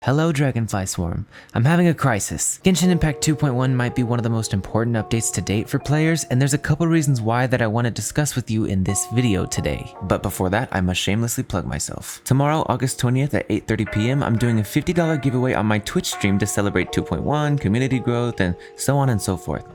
Hello Dragonfly Swarm. I'm having a crisis. Genshin Impact 2.1 might be one of the most important updates to date for players, and there's a couple reasons why that I want to discuss with you in this video today. But before that, I must shamelessly plug myself. Tomorrow, August 20th at 8:30 p.m, I'm doing a $50 giveaway on my Twitch stream to celebrate 2.1, community growth, and so on and so forth.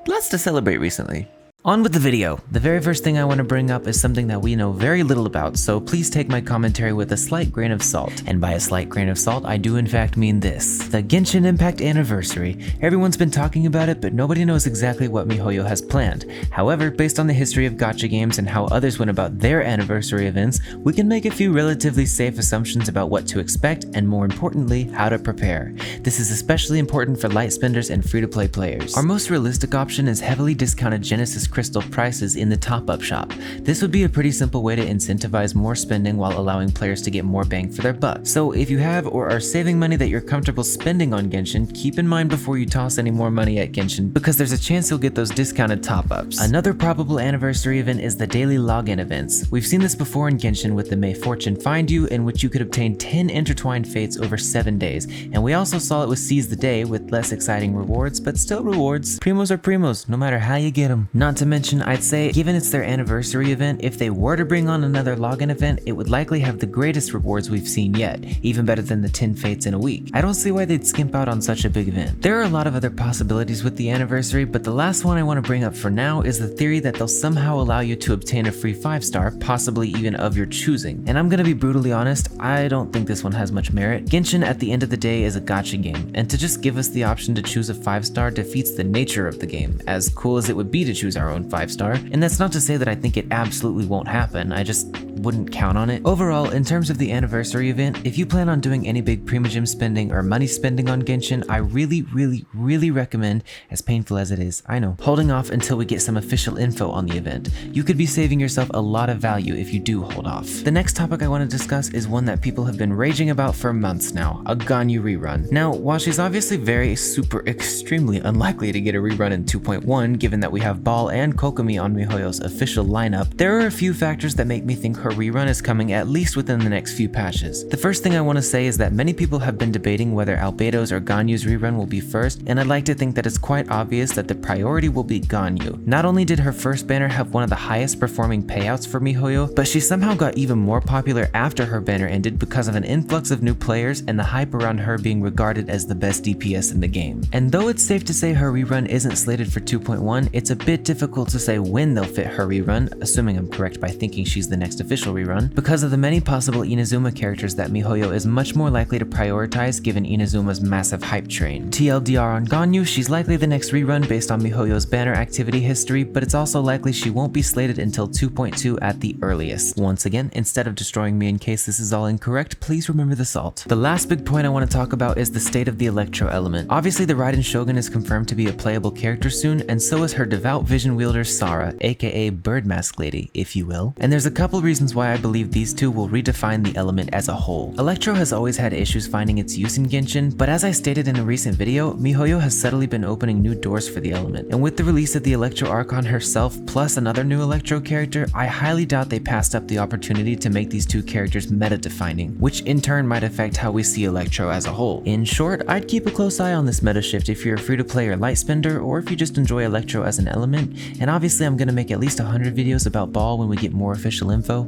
Lots to celebrate recently. On with the video. The very first thing I want to bring up is something that we know very little about, so please take my commentary with a slight grain of salt. And by a slight grain of salt, I do in fact mean this. The Genshin Impact Anniversary. Everyone's been talking about it, but nobody knows exactly what miHoYo has planned. However, based on the history of gacha games and how others went about their anniversary events, we can make a few relatively safe assumptions about what to expect and, more importantly, how to prepare. This is especially important for light spenders and free-to-play players. Our most realistic option is heavily discounted Genesis crystal prices in the top-up shop. This would be a pretty simple way to incentivize more spending while allowing players to get more bang for their buck. So if you have or are saving money that you're comfortable spending on Genshin, keep in mind before you toss any more money at Genshin, because there's a chance you'll get those discounted top-ups. Another probable anniversary event is the daily login events. We've seen this before in Genshin with the May Fortune Find You, in which you could obtain 10 intertwined fates over 7 days, and we also saw it with Seize the Day with less exciting rewards, but still rewards. Primos are primos, no matter how you get them. Not to mention, I'd say, given it's their anniversary event, if they were to bring on another login event, it would likely have the greatest rewards we've seen yet, even better than the 10 fates in a week. I don't see why they'd skimp out on such a big event. There are a lot of other possibilities with the anniversary, but the last one I want to bring up for now is the theory that they'll somehow allow you to obtain a free 5-star, possibly even of your choosing. And I'm gonna be brutally honest, I don't think this one has much merit. Genshin at the end of the day is a gacha game, and to just give us the option to choose a 5-star defeats the nature of the game, as cool as it would be to choose our own 5-star. And that's not to say that I think it absolutely won't happen, I just wouldn't count on it. Overall, in terms of the anniversary event, if you plan on doing any big Primogem spending or money spending on Genshin, I really recommend, as painful as it is, I know, holding off until we get some official info on the event. You could be saving yourself a lot of value if you do hold off. The next topic I want to discuss is one that people have been raging about for months now, a Ganyu Rerun. Now, while she's obviously very extremely unlikely to get a rerun in 2.1, given that we have Ball and Kokomi on miHoYo's official lineup, there are a few factors that make me think her rerun is coming at least within the next few patches. The first thing I want to say is that many people have been debating whether Albedo's or Ganyu's rerun will be first, and I'd like to think that it's quite obvious that the priority will be Ganyu. Not only did her first banner have one of the highest performing payouts for miHoYo, but she somehow got even more popular after her banner ended because of an influx of new players and the hype around her being regarded as the best DPS in the game. And though it's safe to say her rerun isn't slated for 2.1, it's a bit difficult to say when they'll fit her rerun, assuming I'm correct by thinking she's the next official rerun, because of the many possible Inazuma characters that miHoYo is much more likely to prioritize given Inazuma's massive hype train. TLDR on Ganyu, she's likely the next rerun based on miHoYo's banner activity history, but it's also likely she won't be slated until 2.2 at the earliest. Once again, instead of destroying me in case this is all incorrect, please remember the salt. The last big point I want to talk about is the state of the Electro element. Obviously, the Raiden Shogun is confirmed to be a playable character soon, and so is her devout vision wielder Sara, aka Bird Mask Lady, if you will. And there's a couple reasons why I believe these two will redefine the element as a whole. Electro has always had issues finding its use in Genshin, but as I stated in a recent video, miHoYo has subtly been opening new doors for the element. And with the release of the Electro Archon herself, plus another new Electro character, I highly doubt they passed up the opportunity to make these two characters meta-defining, which in turn might affect how we see Electro as a whole. In short, I'd keep a close eye on this meta shift if you're a free-to-play or light spender, or if you just enjoy Electro as an element, and obviously I'm gonna make at least 100 videos about Ball when we get more official info.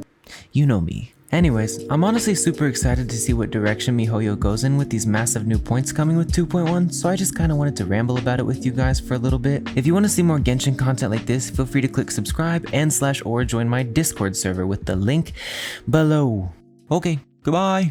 You know me. Anyways, I'm honestly super excited to see what direction miHoYo goes in with these massive new points coming with 2.1, so I just kinda wanted to ramble about it with you guys for a little bit. If you want to see more Genshin content like this, feel free to click subscribe and/or join my Discord server with the link below. Okay, goodbye!